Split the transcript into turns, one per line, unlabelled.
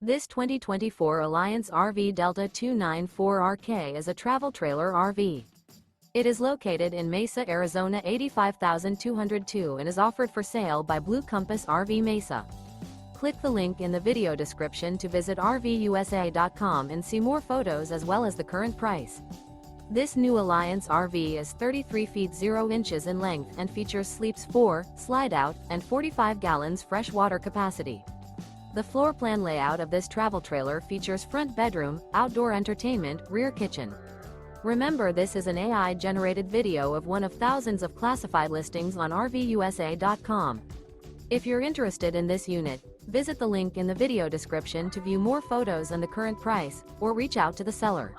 This 2024 Alliance RV Delta 294RK is a travel trailer RV. It is located in Mesa, Arizona 85202 and is offered for sale by Blue Compass RV Mesa. Click the link in the video description to visit RVUSA.com and see more photos as well as the current price. This new Alliance RV is 33 feet 0 inches in length and features sleeps 4, Slideout, and 45 gallons fresh water capacity. The floor plan layout of this travel trailer features front bedroom, outdoor entertainment, rear kitchen. Remember, this is an AI-generated video of one of thousands of classified listings on RVUSA.com. If you're interested in this unit, visit the link in the video description to view more photos and the current price, or reach out to the seller.